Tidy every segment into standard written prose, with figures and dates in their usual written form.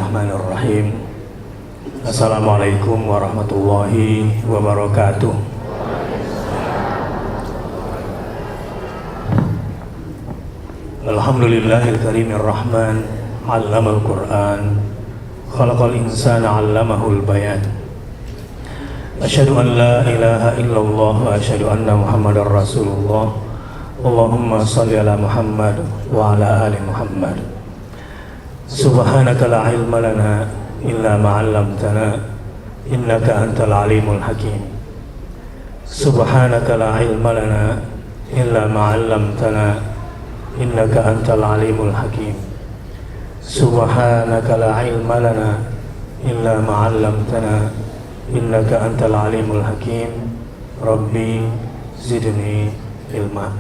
Bismillahirrahmanirrahim. Assalamualaikum warahmatullahi wabarakatuh. Alhamdulillahil karimir rahman, 'allamal Qur'an, khalaqal insana 'allamahul bayan. Asyhadu an la ilaha illallah wa asyhadu anna Muhammadar Rasulullah. Allahumma shalli ala Muhammad wa ala ali Muhammad. Subhanaka la ilma lana illa ma 'allamtana innaka antal alimul hakim. Subhanaka la ilma lana illa ma 'allamtana innaka antal alimul hakim. Subhanaka la ilma lana illa ma 'allamtana innaka antal alimul hakim. Rabbi zidni ilma.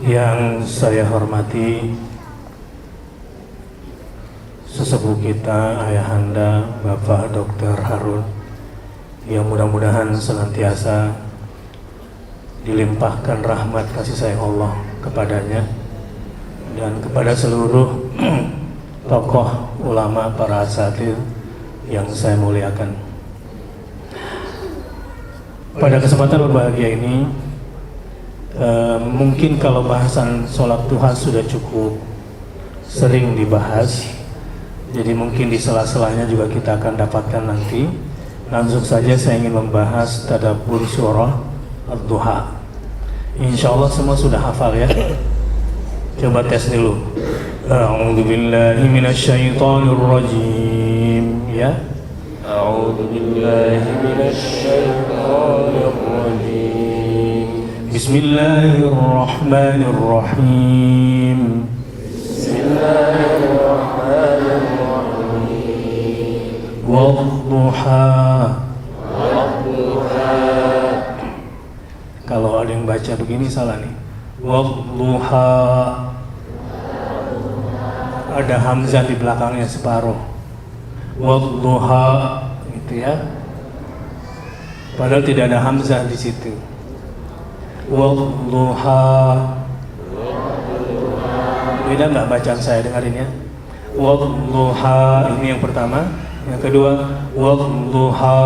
Yang saya hormati sesepuh kita, ayahanda Bapak Dr. Harun, yang mudah-mudahan senantiasa dilimpahkan rahmat kasih sayang Allah kepadanya dan kepada seluruh tokoh ulama para asatidz yang saya muliakan. Pada kesempatan berbahagia ini, mungkin kalau bahasan sholat duha sudah cukup sering dibahas, jadi mungkin di sela-selanya juga kita akan dapatkan nanti. Langsung saja saya ingin membahas tadabbur surah ad-duha. Insya Allah semua sudah hafal ya. Coba tes dulu. A'udzu billahi minasyaitonir rajim ya. A'udzu billahi minasyaitonir rajim. Bismillahirrahmanirrahim. Bismillahirrahmanirrahim. Wadduha. Kalau ada yang baca begini salah nih. Wadduha. Ada hamzah di belakangnya separuh. Wadduha gitu ya. Padahal tidak ada hamzah di situ. Wadduha. Beda nggak bacaan saya, dengarin ya. Wadduha, ini yang pertama. Yang kedua, wadduha.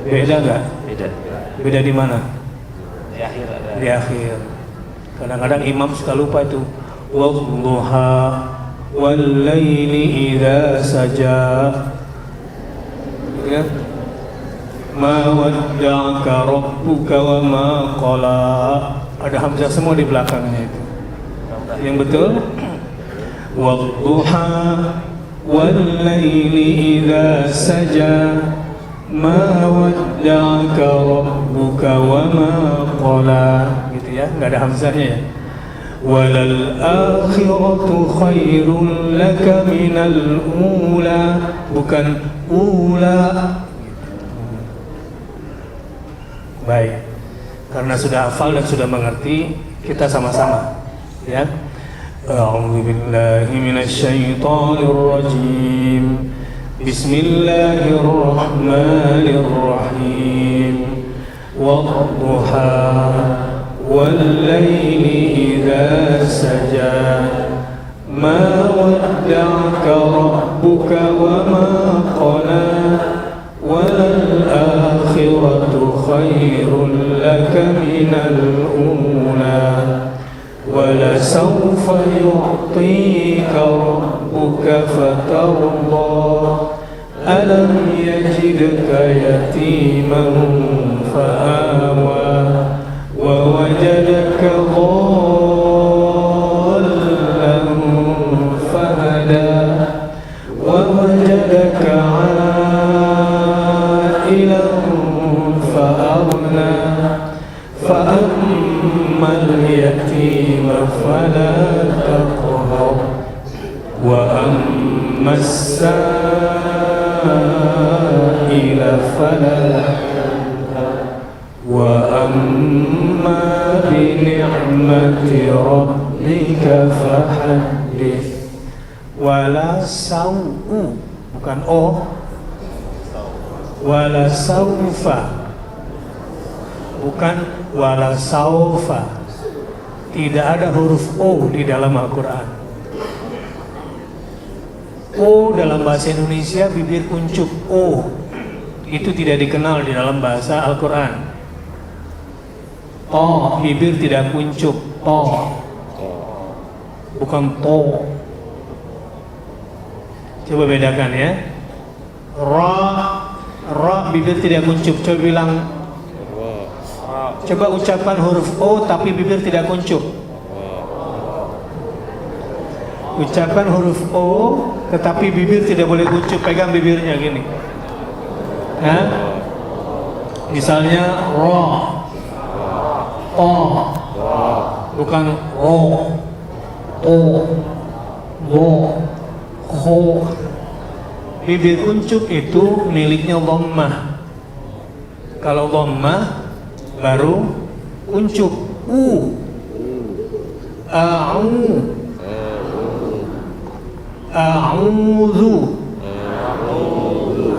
Beda nggak? Beda. Beda di mana? Di akhir ada. Di akhir. Kadang-kadang imam suka lupa itu. Wadduha wal laili idza saja. Ya. Ma wadda'aka rabbuka wa ma qala. Ada hamzah semua di belakangnya itu. Yang betul? Wadduha wal laili idza saja. Ma wadda'aka rabbuka wa ma qala. Gitu ya, enggak ada hamzahnya ya. Walal akhiratu khairul laka minal ula, bukan ula. Baik, karena sudah hafal dan sudah mengerti, kita sama-sama ya. A'udzu billahi minasyaitonir rajim. Bismillahirrahmanirrahim. Wadduha wal laili idza saja. Ma wadda'aka rabbuka wa ma qala. Wal akhiratu khairul laka minal ula. Wala sawfa yu'tika rabbuka fatarda. Alam yajidka yatiman fa'awa. Wa wajadaka dhallan fahada. Wa wajadaka 'ailan fa'aghna. Fa'ammal yatima fala taqhar. Wa ammas sa'ila fala tanhar. Wa amma bi ni'mati rabbika fahaddits. Wala sau'u, bukan o. Wala saufa, bukan wala saufa. Tidak ada huruf o di dalam Al-Quran. O dalam bahasa Indonesia bibir kuncup. O itu tidak dikenal di dalam bahasa Al-Quran. To bibir tidak kuncup. To bukan to. Coba bedakan ya. Ra bibir tidak kuncup. Coba bilang. Coba ucapkan huruf O tapi bibir tidak kuncup. Ucapkan huruf O tetapi bibir tidak boleh kuncup. Pegang bibirnya gini. Hah? Misalnya ro, o, bukan ro, to, wo, ho. Bibir kuncup itu miliknya dhammah. Kalau dhammah baru kuncup. A'udzu.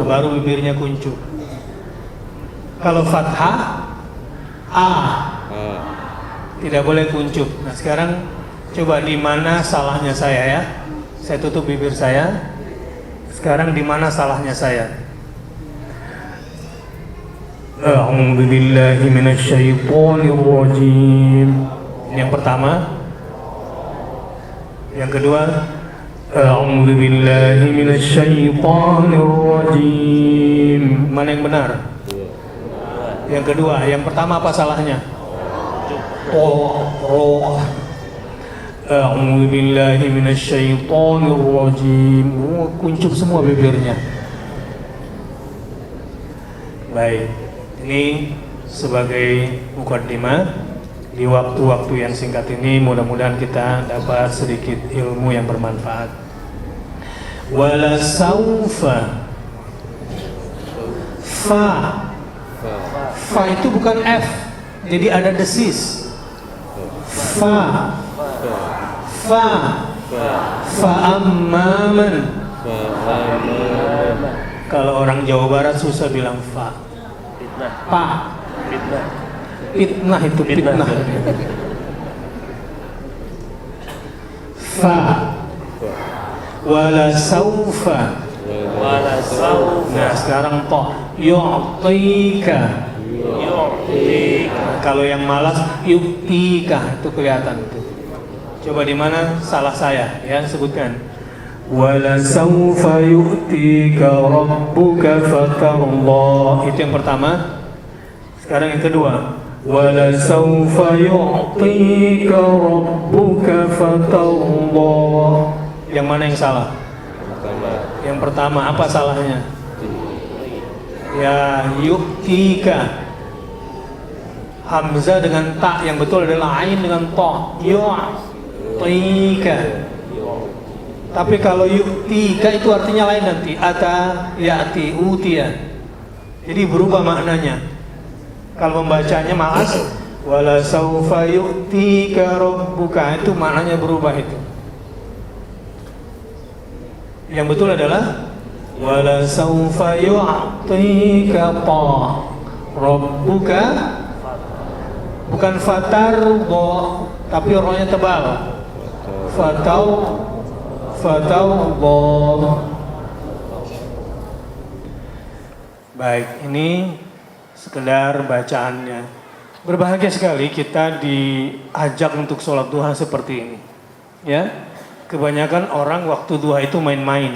Baru bibirnya kuncup. Kalau fathah tidak boleh kuncup. Nah sekarang coba di mana salahnya saya ya? Saya tutup bibir saya. Sekarang di mana salahnya saya? A'udzu billahi minasyaitonir rajim. Yang pertama. Yang kedua, a'udzu billahi minasyaitonir rajim. Mana yang benar? Yang kedua, yang pertama apa salahnya? Ro. A'udzu billahi minasyaitonir rajim. Kuncup semua bibirnya. Baik. Ini sebagai mukaddimah. Di waktu-waktu yang singkat ini mudah-mudahan kita dapat sedikit ilmu yang bermanfaat. Wala saufa. Fa itu bukan F, jadi ada desis. Fa amman. Kalau orang Jawa Barat susah bilang fa. Pa. Fitnah itu fitnah. Fa. Wala saufa. Nah sekarang to. Yu'tika. Kalau yang malas yu'tika itu kelihatan tuh. Coba di mana salah saya ya, sebutkan. Wala saufa yu'tika rabbuka fatarda. Itu yang pertama. Sekarang yang kedua. Wala saufa yu'tika rabbuka fatarda. Yang mana yang salah? Yang pertama, apa salahnya? Ya, yu'tika. Hamzah dengan ta, yang betul adalah ain dengan to. Yu'tika. Tapi kalau yu'tika itu artinya lain nanti. Ata, ya'ti, utiya. Jadi berubah maknanya. Kalau membacanya malas, wala saufa yu'tika rabbuka, itu maknanya berubah itu. Yang betul adalah wala saufa yu'tika rabbuka, bukan fatar bo, tapi rohnya tebal. Fatau bo. Baik, ini sekedar bacaannya. Berbahagia sekali kita diajak untuk sholat duha seperti ini. Ya, kebanyakan orang waktu duha itu main-main.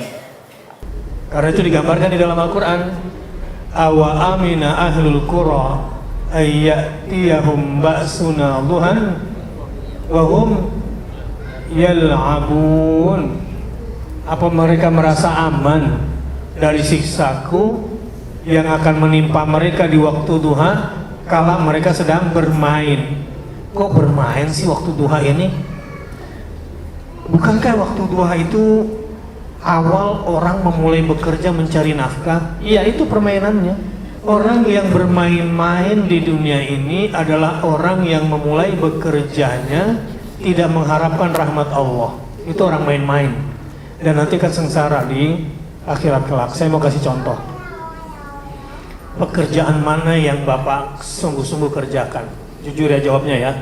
Karena itu digambarkan di dalam Al-Quran. Awa amina ahlul qura ayyatiyahum ba'suna duhan wahum yal'abun. Apa mereka merasa aman dari siksaku yang akan menimpa mereka di waktu duha kala mereka sedang bermain? Kok bermain sih waktu duha ini? Bukankah waktu duha itu awal orang memulai bekerja mencari nafkah? Iya, itu permainannya. Orang yang bermain-main di dunia ini adalah orang yang memulai bekerjanya tidak mengharapkan rahmat Allah. Itu orang main-main. Dan nanti akan sengsara di akhirat kelak. Saya mau kasih contoh. Pekerjaan mana yang Bapak sungguh-sungguh kerjakan? Jujur ya jawabnya ya.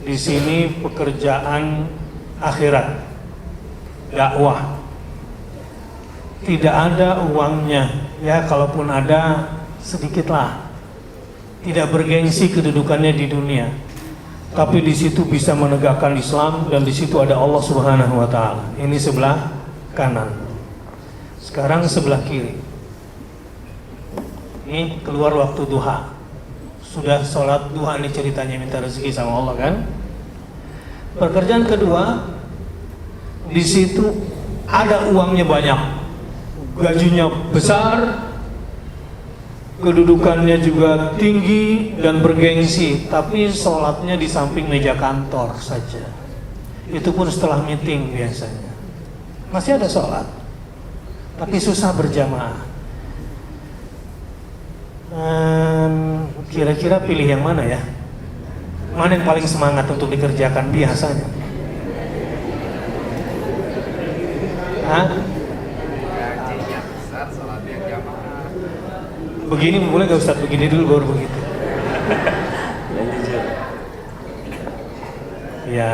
Di sini pekerjaan akhirat, dakwah. tidak ada uangnya, ya kalaupun ada sedikitlah, tidak bergengsi kedudukannya di dunia, tapi di situ bisa menegakkan Islam dan di situ ada Allah Subhanahu wa taala. Ini sebelah kanan. Sekarang sebelah kiri. Ini keluar waktu duha. Sudah sholat duha, ini ceritanya minta rezeki sama Allah kan. Pekerjaan kedua, di situ ada uangnya banyak, gajinya besar, kedudukannya juga tinggi dan bergengsi, tapi sholatnya di samping meja kantor saja. Itu pun setelah meeting biasanya. Masih ada sholat, tapi susah berjamaah. Kira-kira pilih yang mana ya? Mana yang paling semangat untuk dikerjakan biasanya? Hah? Gajinya besar, sholatnya jamaah. Begini boleh gak Ustadz? Begini dulu baru begitu. Dan jujur. Ya.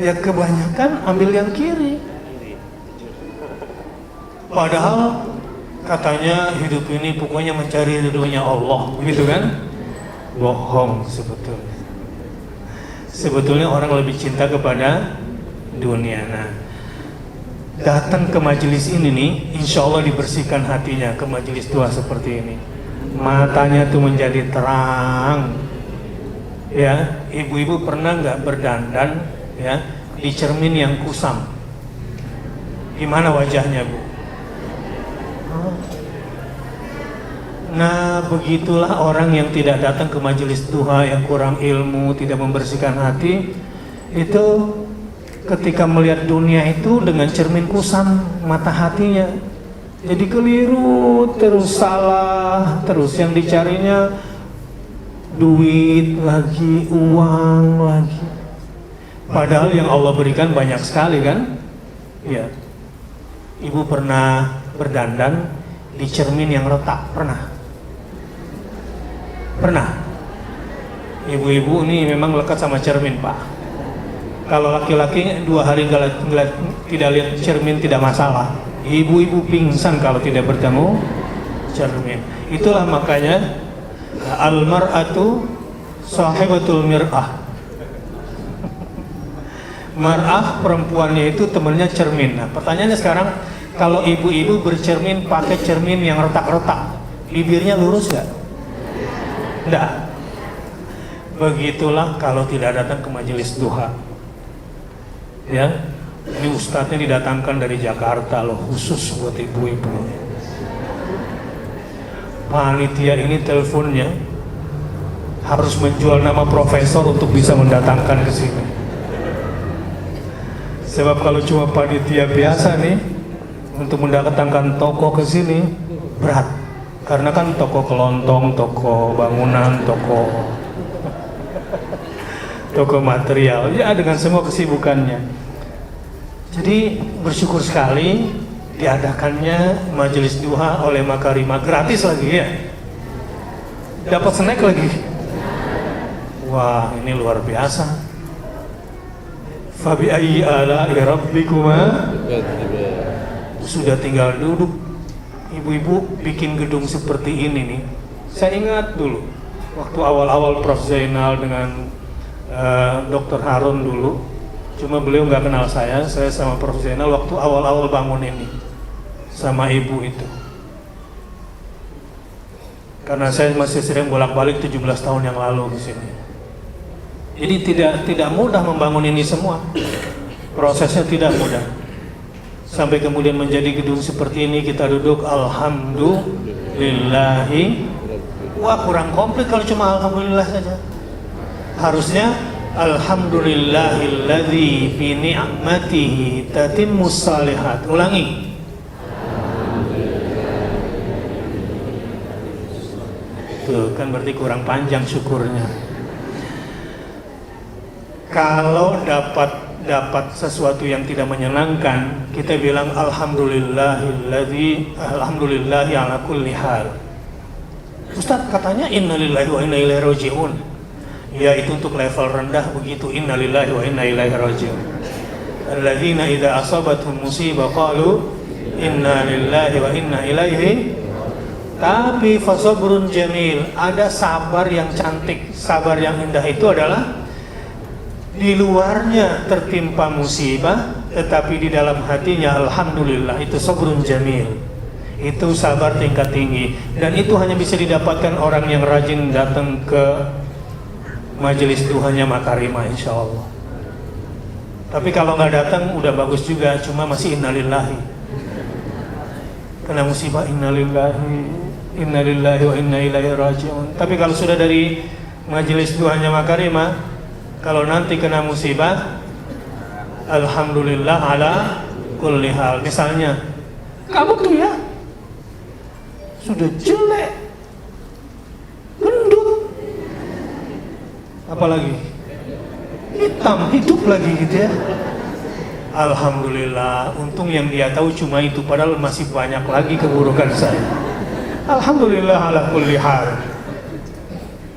Ya kebanyakan ambil yang kiri. Padahal katanya hidup ini pokoknya mencari ridhonya Allah, begitu kan? Bohong sebetulnya. Sebetulnya orang lebih cinta kepada dunia. Nah, datang ke majelis ini nih, insya Allah dibersihkan hatinya ke majelis tua seperti ini. Matanya tuh menjadi terang. Ya, ibu-ibu pernah nggak berdandan ya di cermin yang kusam? Gimana wajahnya, Bu? Nah, begitulah orang yang tidak datang ke majelis duha, yang kurang ilmu, tidak membersihkan hati, itu ketika melihat dunia itu dengan cermin kusam mata hatinya, jadi keliru, terus salah, terus yang dicarinya duit lagi, uang lagi. Padahal yang Allah berikan banyak sekali kan? Ya. Ibu pernah berdandan di cermin yang retak, pernah? Pernah? Ibu-ibu ini memang lekat sama cermin, Pak. Kalau laki-laki 2 hari tidak lihat cermin tidak masalah. Ibu-ibu pingsan kalau tidak bertemu cermin. Itulah makanya al-mar'atu sahibatul mir'ah. Mar'ah perempuannya itu temannya cermin. Nah, pertanyaannya sekarang, kalau ibu-ibu bercermin pakai cermin yang retak-retak, bibirnya lurus nggak? Nggak. Begitulah kalau tidak datang ke majelis duha. Ya, ini ustadznya didatangkan dari Jakarta loh, khusus buat ibu-ibu. Panitia ini teleponnya harus menjual nama profesor untuk bisa mendatangkan ke sini. Sebab kalau cuma panitia biasa nih, untuk mendatangkan toko ke sini berat, karena kan toko kelontong, toko bangunan, toko material, ya dengan semua kesibukannya. Jadi bersyukur sekali diadakannya majelis duha oleh Makarima, gratis lagi ya, dapat snack lagi. Wah, ini luar biasa. Fabi ayyi ala'i rabbikuma, sudah tinggal duduk. Ibu-ibu bikin gedung seperti ini nih. Saya ingat dulu waktu awal-awal Prof Zainal dengan Dr. Harun dulu. Cuma beliau nggak kenal saya sama Prof Zainal waktu awal-awal bangun ini sama ibu itu. Karena saya masih sering bolak-balik 17 tahun yang lalu ke sini. Jadi tidak mudah membangun ini semua. Prosesnya tidak mudah. Sampai kemudian menjadi gedung seperti ini, kita duduk alhamdulillahi. Wah, kurang komplit kalau cuma alhamdulillah saja. Harusnya alhamdulillahilladzi bi ni'matihi tatimmus shalihat. Ulangi. Tuh kan berarti kurang panjang syukurnya. Kalau dapat sesuatu yang tidak menyenangkan, kita bilang alhamdulillahi ala kulli hal. Ustaz katanya innalillahi wa inna ilaihi raji'un. Ya, itu untuk level rendah begitu, innalillahi wa inna ilaihi raji'un. alladzina idza asabatuhum musibah qalu inna lillahi wa inna ilaihi. Tapi fasabrun jamil, ada sabar yang cantik. Sabar yang indah itu adalah di luarnya tertimpa musibah, tetapi di dalam hatinya alhamdulillah. Itu sabrun jamil, itu sabar tingkat tinggi. Dan itu hanya bisa didapatkan orang yang rajin datang ke majelis duhanya Makarimah, insya Allah. Tapi kalau nggak datang udah bagus juga, cuma masih innalillahi, kena musibah innalillahi wa inna ilaihi raji'un. Tapi kalau sudah dari majelis duhanya Makarimah, kalau nanti kena musibah, alhamdulillah ala kulli hal. Misalnya kamu tuh ya sudah jelek, gendut, apalagi hitam, hidup lagi gitu ya. Alhamdulillah, untung yang dia tahu cuma itu, padahal masih banyak lagi keburukan saya. Alhamdulillah ala kulli hal.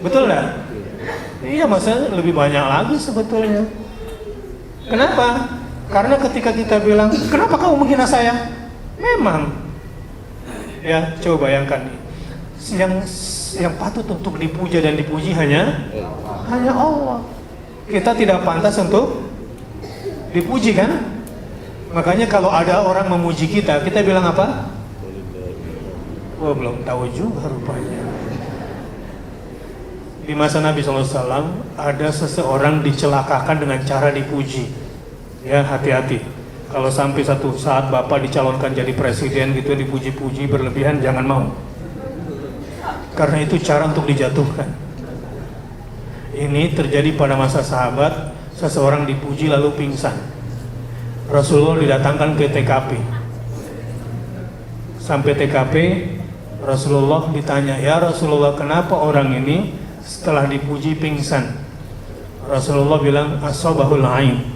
Betul nggak? Iya, masa lebih banyak lagi sebetulnya. Kenapa? Karena ketika kita bilang, kenapa kamu menghina saya? Memang, ya coba bayangkan nih, yang patut untuk dipuja dan dipuji hanya Allah. Kita tidak pantas untuk dipuji kan? Makanya kalau ada orang memuji kita, kita bilang apa? Wah, belum tahu juga rupanya. Di masa Nabi SAW ada seseorang dicelakakan dengan cara dipuji. Ya, hati-hati. Kalau sampai satu saat Bapak dicalonkan jadi presiden gitu, dipuji-puji berlebihan, jangan mau. Karena itu cara untuk dijatuhkan. Ini terjadi pada masa sahabat, seseorang dipuji lalu pingsan. Rasulullah didatangkan ke TKP. Sampai TKP, Rasulullah ditanya, ya Rasulullah, kenapa orang ini setelah dipuji pingsan? Rasulullah bilang, asabahul ain,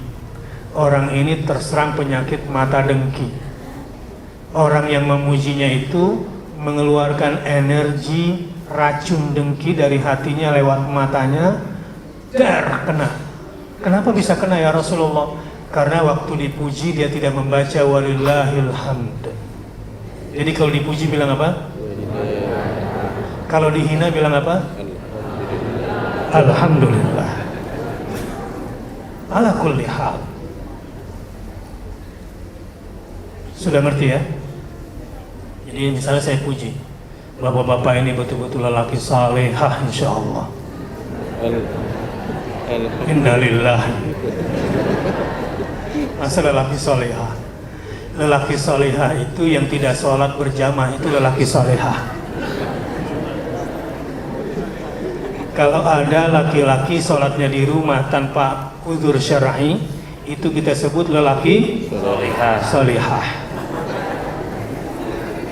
orang ini terserang penyakit mata dengki. Orang yang memujinya itu mengeluarkan energi racun dengki dari hatinya lewat matanya, kena. Kenapa bisa kena ya Rasulullah? Karena waktu dipuji dia tidak membaca walillahil hamd. Jadi kalau dipuji bilang apa? Kalau dihina bilang apa? Alhamdulillah ala kulli hal. Sudah ngerti ya? Jadi misalnya saya puji, bapak-bapak ini betul-betul lelaki salehah insyaallah. Innalillahi. Masa lelaki salehah? Lelaki salehah itu yang tidak sholat berjamaah, itu lelaki salehah. Kalau ada laki-laki sholatnya di rumah tanpa uzur syar'i, itu kita sebut lelaki salehah.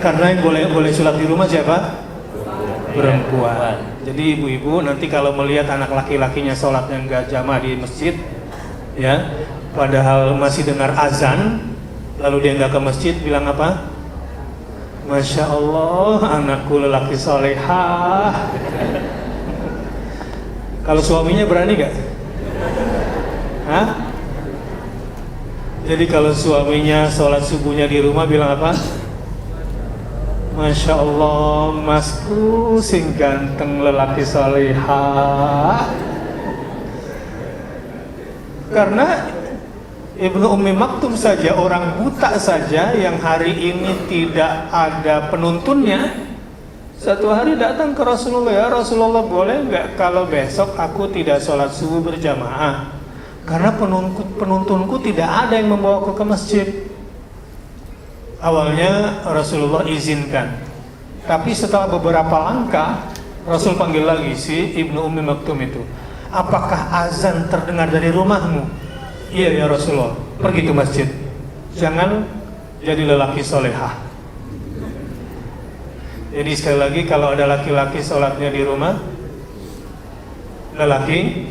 Karena yang boleh sholat di rumah siapa? Perempuan. Jadi ibu-ibu nanti kalau melihat anak laki-lakinya sholatnya nggak jamaah di masjid, ya, padahal masih dengar azan, lalu dia nggak ke masjid, bilang apa? Masya Allah, anakku lelaki salehah. Kalau suaminya berani gak? Hah? Jadi kalau suaminya sholat subuhnya di rumah bilang apa? Masya Allah, masku sing ganteng lelaki salehah. Karena Ibnu Ummi Maktum saja, orang buta saja yang hari ini tidak ada penuntunnya, satu hari datang ke Rasulullah, ya Rasulullah, boleh nggak kalau besok aku tidak sholat subuh berjamaah karena penuntunku tidak ada yang membawaku ke masjid. Awalnya Rasulullah izinkan, tapi setelah beberapa langkah Rasul panggil lagi si Ibnu Ummi Maktum itu, apakah azan terdengar dari rumahmu? Iya ya Rasulullah, pergi ke masjid, jangan jadi lelaki solehah. Jadi sekali lagi, kalau ada laki-laki sholatnya di rumah, lelaki.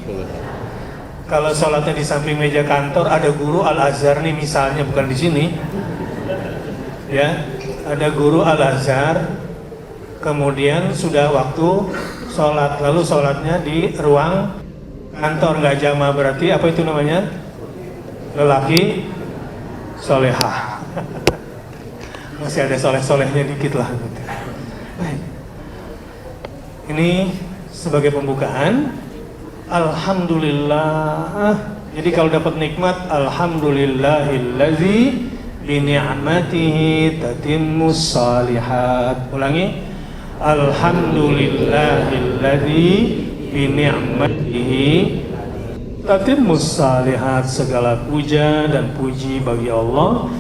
Kalau sholatnya di samping meja kantor, ada guru Al-Azhar nih misalnya, bukan di sini, ya, ada guru Al-Azhar, kemudian sudah waktu sholat, lalu sholatnya di ruang kantor, nggak jamaah, berarti apa itu namanya? Lelaki solehah. Masih ada soleh-solehnya dikit lah. Baik. Ini sebagai pembukaan. Alhamdulillah. Jadi kalau dapat nikmat, alhamdulillahillazi bi ni'matihi tatimmus shalihat. Ulangi. Alhamdulillahillazi bi ni'matihi tatimmus shalihat. Segala puja dan puji bagi Allah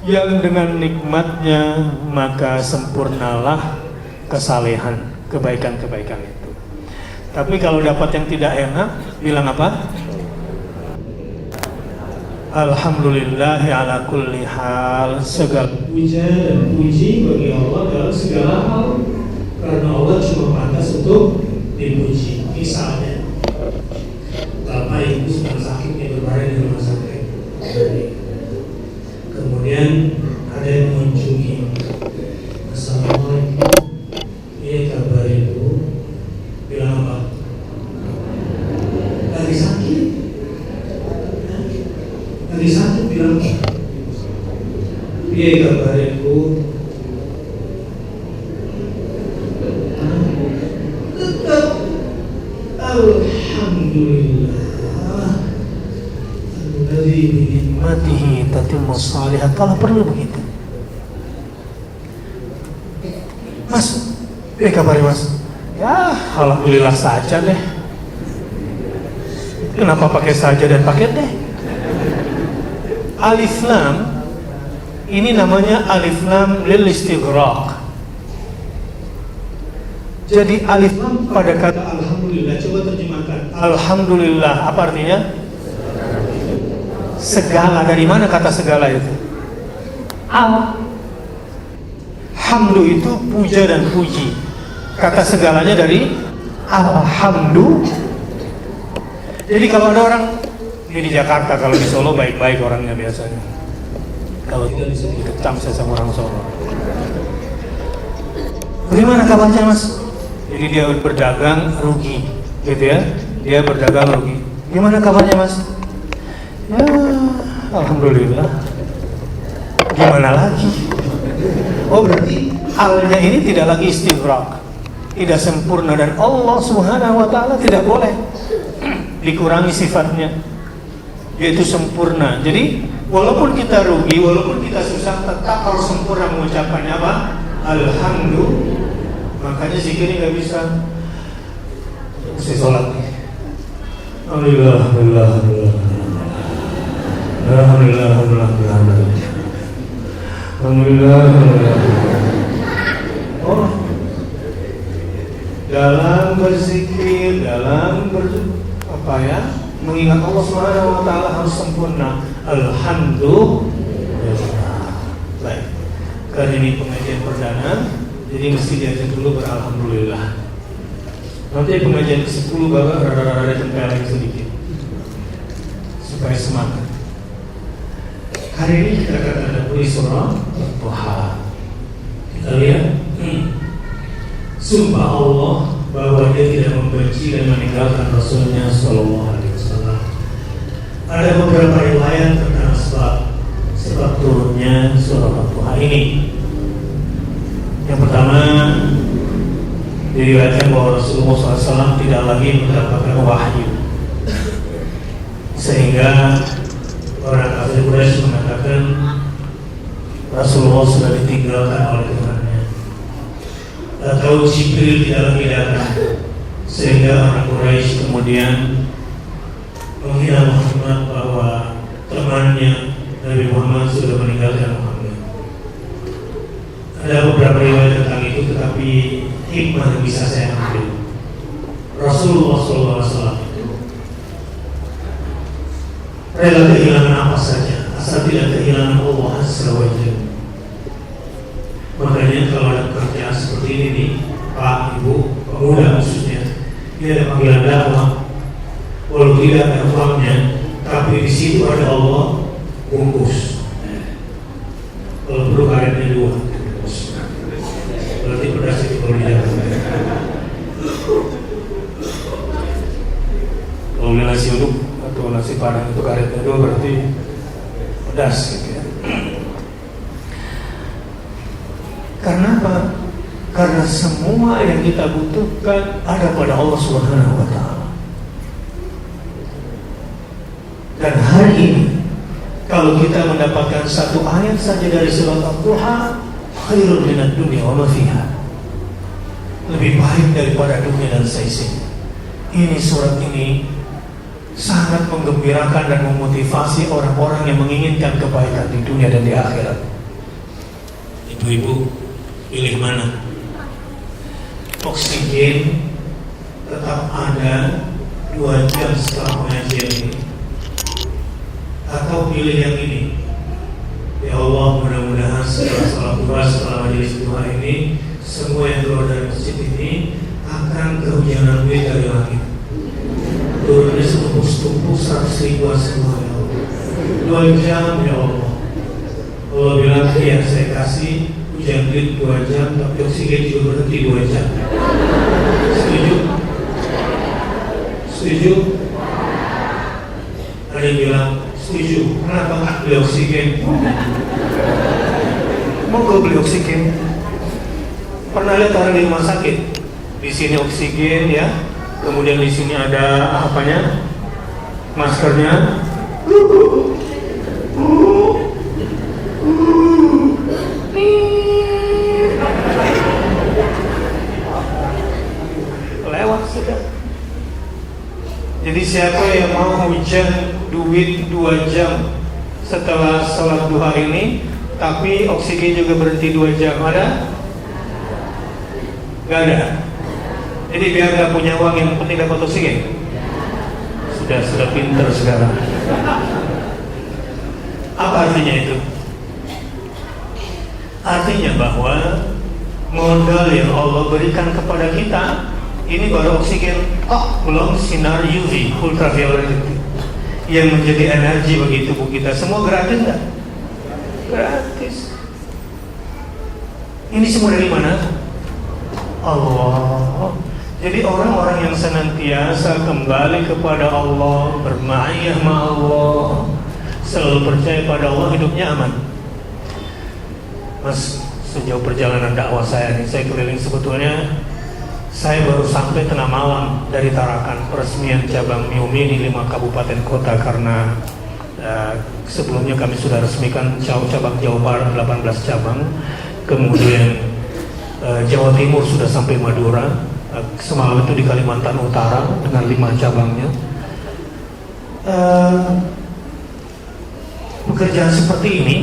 yang dengan nikmatnya maka sempurnalah kesalehan, kebaikan-kebaikan itu. Tapi kalau dapat yang tidak enak, bilang apa? Alhamdulillahi ala kulli hal. Segala puja dan puji bagi Allah dalam segala hal, karena Allah cuma pantas untuk dipuji. Misalnya bapak ibu sedang sakit yang berbaring di rumah sakit, kemudian ada yang mengunjungi, assalamualaikum, iya kabar ibu, bilang apa? Lagi sakit, bilang iya kabar ibu, tetap alhamdulillah alladzi bi ni'matihi tatimmus shalihat. Kalau perlu begitu. Mas, ini kabarnya mas? Ya, alhamdulillah saja deh. Kenapa pakai saja dan pakai deh? Alif lam ini namanya alif lam lil istighraq. Jadi alif lam pada kata alhamdulillah, coba terjemahkan. Alhamdulillah apa artinya? Segala. Dari mana kata segala itu? Hamdu itu puja dan puji. Kata segalanya dari alhamdu. Jadi kalau ada orang ini di Jakarta, kalau di Solo baik-baik orangnya biasanya. Kalau tidak dikecam saya sama orang Solo. Bagaimana kabarnya mas? Jadi dia berdagang rugi, gitu ya? Dia berdagang rugi. Gimana kabarnya mas? Ya, alhamdulillah. Gimana lagi? Oh berarti alnya ini tidak lagi istighraq, tidak sempurna, dan Allah Subhanahu wa taala tidak boleh dikurangi sifatnya, yaitu sempurna. Jadi walaupun kita rugi, walaupun kita susah, tetap harus sempurna mengucapkannya apa? Alhamdulillah. Makanya zikirnya nggak bisa. Mesti sholat nih. Alhamdulillah, alhamdulillah, alhamdulillah. Alhamdulillah, alhamdulillah, alhamdulillah. Alhamdulillah, alhamdulillah. Oh, dalam berzikir, dalam mengingat Allah Subhanahu wa taala harus sempurna. Alhamdulillah. Baik. Karena ini pengajian perdana, jadi mesti diajak dulu beralhamdulillah. Nanti pengajian ke-10 baru rada-rada tempeleng sedikit supaya semangat. Hari ini kita akan tadabburi surah Duha. Kita lihat sumpah Allah bahwa dia tidak membenci dan meninggalkan Rasulnya Sallallahu Alaihi Wasallam. Ada beberapa riwayat tentang sebab turunnya surah Duha ini. Yang pertama, diriwayatkan bahwa Rasulullah SAW tidak lagi mendapatkan wahyu, sehingga orang kafir Quraisy mengatakan Rasulullah sudah ditinggalkan oleh Tuhannya, atau Jibril tidak lagi datang, sehingga orang Quraisy kemudian mengira Muhammad bahwa temannya Nabi Muhammad sudah meninggalkan Muhammad. Ada beberapa riwayat tentang itu, tetapi hikmah yang bisa saya ambil, Rasulullah SAW rela kehilangan apa saja asal tidak kehilangan Allah Azza wa Jalla. Makanya kalau ada pekerjaan seperti ini nih, Pak, Ibu, pemuda khususnya, ini ada panggilan dakwah, walau tidak ada uangnya, tapi di situ ada Allah, bungkus. Kalau perlu karetnya 2. Berarti pedas itu kalau dijaga. Kalau nasi uduk atau nasi padang itu karetnya 2 berarti pedas gitu ya. Karena apa? Karena semua yang kita butuhkan ada pada Allah Subhanahu wa Ta'ala. Dan hari ini, kalau kita mendapatkan satu ayat saja dari surat Ad-Duha, khairun minad dunya wa ma fiha, lebih baik daripada dunia dan seisinya. Ini surat ini sangat menggembirakan dan memotivasi orang-orang yang menginginkan kebaikan di dunia dan di akhirat. Ibu-ibu, pilih mana? Oksigen tetap ada 2 jam setelah pengajian ini, atau pilih yang ini? Ya Allah, mudah-mudahan setelah salat duha, setelah majelis duha ini, semua yang keluar dari masjid ini akan kehujanan duit dari langit. Turunnya setumpuk-setumpuk 100 ribuan semua, ya Allah. 2 jam, ya Allah. Allah bilang, ya saya kasih hujan duit 2 jam, tapi oksigen juga berhenti 2 jam. Setuju? Setuju? Ada yang bilang, setuju. Kenapa nggak beli oksigen? Mau gue beli oksigen? Pernah lihat orang di rumah sakit? Di sini oksigen ya, kemudian di sini ada apanya? Maskernya. Lewat sudah. Jadi siapa yang mau hujan duit 2 jam setelah sholat duha ini, tapi oksigen juga berhenti 2 jam, ada? Gak ada. Jadi biar gak punya uang, yang penting dapat oksigen. Sudah pinter sekarang. Apa artinya itu? Artinya bahwa modal yang Allah berikan kepada kita ini baru oksigen, belum sinar UV ultraviolet yang menjadi energi bagi tubuh kita. Semua gratis enggak? Gratis. Ini semua dari mana? Allah. Jadi orang-orang yang senantiasa kembali kepada Allah, berma'iyah sama Allah, selalu percaya pada Allah, hidupnya aman. Mas, sejauh perjalanan dakwah saya ini, saya keliling, sebetulnya saya baru sampai tengah malam dari Tarakan, peresmian cabang Miumi di 5 kabupaten kota, karena sebelumnya kami sudah resmikan cabang Jawa Barat 18 cabang, kemudian Jawa Timur sudah sampai Madura, semalam itu di Kalimantan Utara dengan 5 cabangnya. Pekerjaan seperti ini,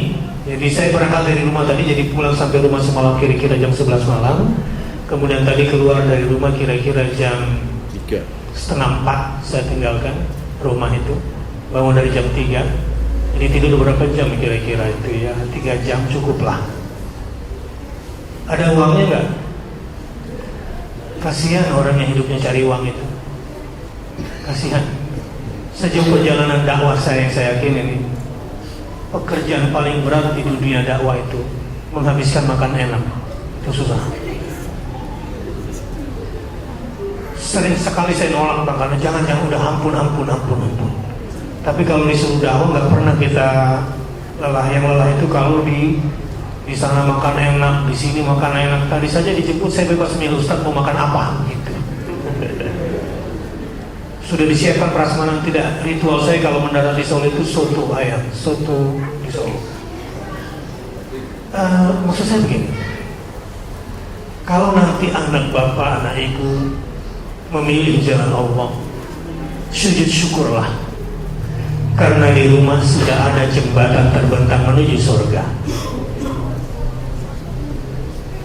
jadi saya berangkat dari rumah tadi, jadi pulang sampai rumah semalam kira-kira jam 11 malam. Kemudian tadi keluar dari rumah kira-kira jam 3:30 saya tinggalkan rumah itu, bangun dari jam 3. Jadi tidur berapa jam kira-kira itu ya, 3 jam cukuplah. Ada uangnya enggak? Kasihan orang yang hidupnya cari uang itu. Kasihan. Sejauh perjalanan dakwah saya yang saya yakin ini, pekerjaan paling berat di dunia dakwah itu menghabiskan makan enak. Itu susah. Sering sekali saya nolak karena jangan udah ampun. Tapi kalau disuruh dakwah nggak pernah kita lelah. Yang lelah itu kalau di sana makan enak, di sini makan enak. Tadi saja dijemput saya bebas milih, Ustaz mau makan apa gitu. Sudah disiapkan prasmanan, tidak. Ritual saya kalau mendarat di Solo itu soto ayam, soto di Solo. Maksud saya begini, kalau nanti anak bapak, anak ibu memilih jalan Allah, sujud syukurlah, karena di rumah sudah ada jembatan terbentang menuju surga.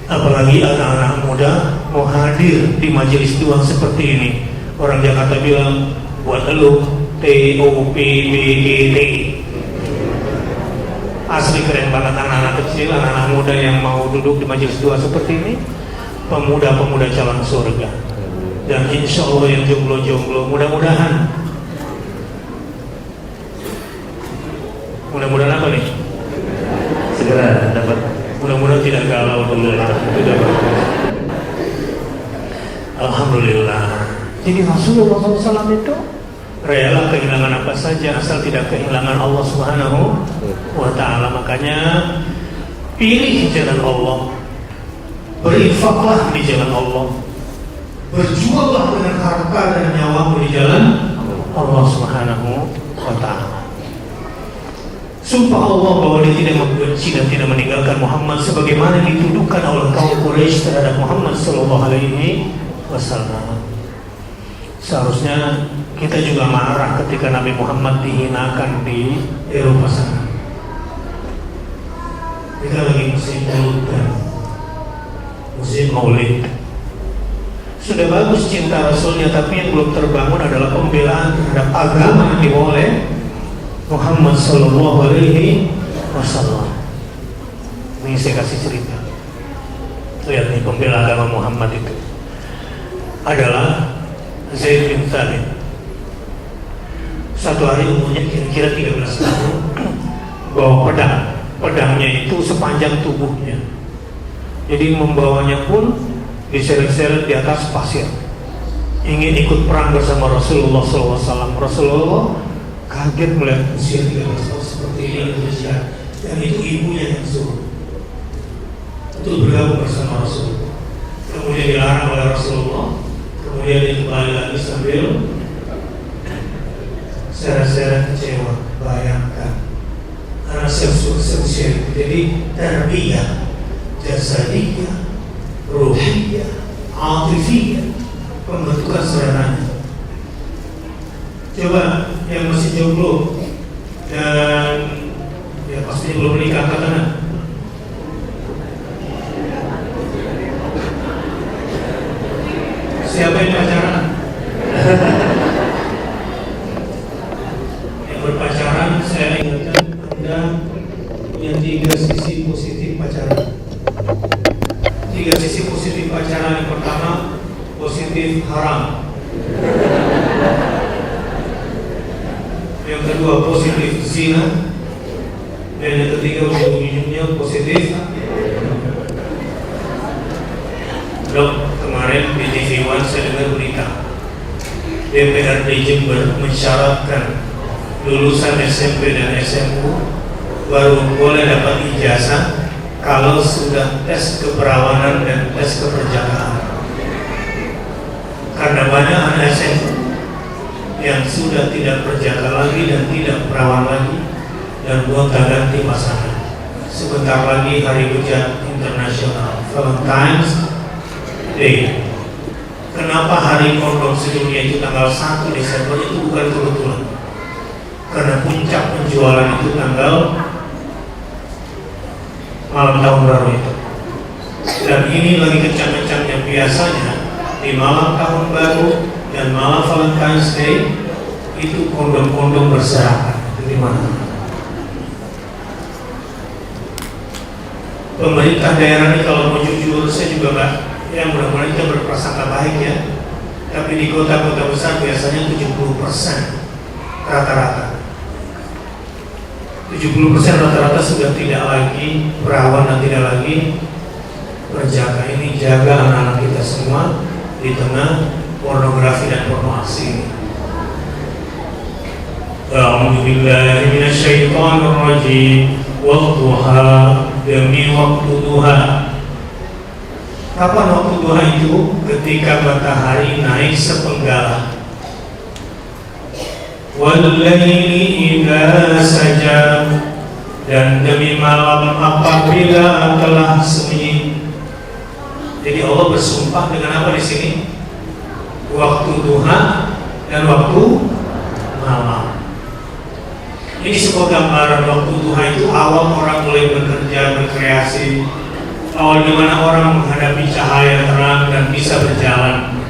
Apalagi anak-anak muda mau hadir di majelis doa seperti ini. Orang Jakarta bilang, buat elu TOPBGT. Asli keren banget anak-anak kecil, anak-anak muda yang mau duduk di majelis doa seperti ini. Pemuda-pemuda calon surga. Dan insya Allah yang jomblo-jomblo, mudah-mudahan apa nih? Segera dapat. Mudah-mudahan tidak galau dulu lah. Alhamdulillah. Jadi Rasulullah SAW itu rela kehilangan apa saja asal tidak kehilangan Allah Subhanahu wa Ta'ala. Makanya pilih jalan Allah, berinfaklah di jalan Allah, berjuanglah dengan harta dan nyawamu di jalan Allah Subhanahu wa Ta'ala. Sumpah Allah bahwa dia tidak membenci dan tidak meninggalkan Muhammad sebagaimana dituduhkan oleh kaum Quraisy terhadap Muhammad sallallahu alaihi wasallam. Seharusnya kita juga marah ketika Nabi Muhammad dihinakan di Eropa sana. Kita lagi musim Maulid kan? Musim Maulid. Sudah bagus cinta Rasulnya, tapi yang belum terbangun adalah pembelaan terhadap agama yang dibawa oleh Muhammad sallallahu alaihi wasallam. Ini saya kasih cerita. Lihat nih, pembela agama Muhammad itu adalah Zaid bin Thabit. Satu hari umurnya kira-kira 13 tahun, bawa pedangnya itu sepanjang tubuhnya. Jadi membawanya pun diseret-seret di atas pasir. Ingin ikut perang bersama Rasulullah SAW. Rasulullah kaget melihat usia 13 tahun seperti ini Indonesia, dan itu ibunya yang suruh untuk bergabung bersama Rasul. Kemudian dilarang oleh Rasulullah, kemudian dia kembali lagi sambil seret-seret kecewa. Bayangkan anak seusia itu. Jadi tarbiyah jasadiyah, ruhiyah, atifiyah, pembentukan saudaranya. Coba yang masih jomblo dan ya pasti belum menikah, katakan siapa yang pacaran? Yang berpacaran, saya ingatkan Anda punya 3 sisi positif pacaran. 3 sisi positif pacaran. Yang pertama, positif haram. Yang kedua, positif zina. Dan yang ketiga, ujung-ujungnya positif. Dok, kemarin di TV One saya dengar berita DPRD Jember mensyaratkan lulusan SMP dan SMU baru boleh dapat ijazah kalau sudah tes keperawanan dan tes keperjakaan. Karena banyak anak SMU yang sudah tidak berjaga lagi dan tidak perawan lagi dan gonta-ganti pasangan. Sebentar lagi hari bejat internasional, Valentine's Day. Kenapa hari kondom sedunia itu tanggal 1 Desember itu bukan kebetulan? Karena puncak penjualan itu tanggal malam tahun baru itu. Dan ini lagi kencang-kencangnya. Biasanya di malam tahun baru dan malam Valentine's Day itu kondom-kondom berserakan di mana? Pemerintah daerah ini kalau mau jujur, saya juga nggak, ya mudah-mudahan kita berprasangka baik ya. Tapi di kota-kota besar biasanya 70% rata-rata. 70% rata-rata sudah tidak lagi perawan dan tidak lagi berjaga. Ini jaga anak-anak kita semua di tengah pornografi dan porno aksi ini. A'udzubillahi minasyaitonir rajim. Wadduha, demi waktu duha. Kapan waktu duha itu? Ketika matahari naik sepenggalan. Wallaili idza saja, dan demi malam apabila telah sunyi. Jadi Allah bersumpah dengan apa di sini? Waktu duha dan waktu malam. Ini sebuah gambaran waktu duha itu awal orang mulai bekerja, berkreasi. Awal di mana orang menghadapi cahaya terang dan bisa berjalan.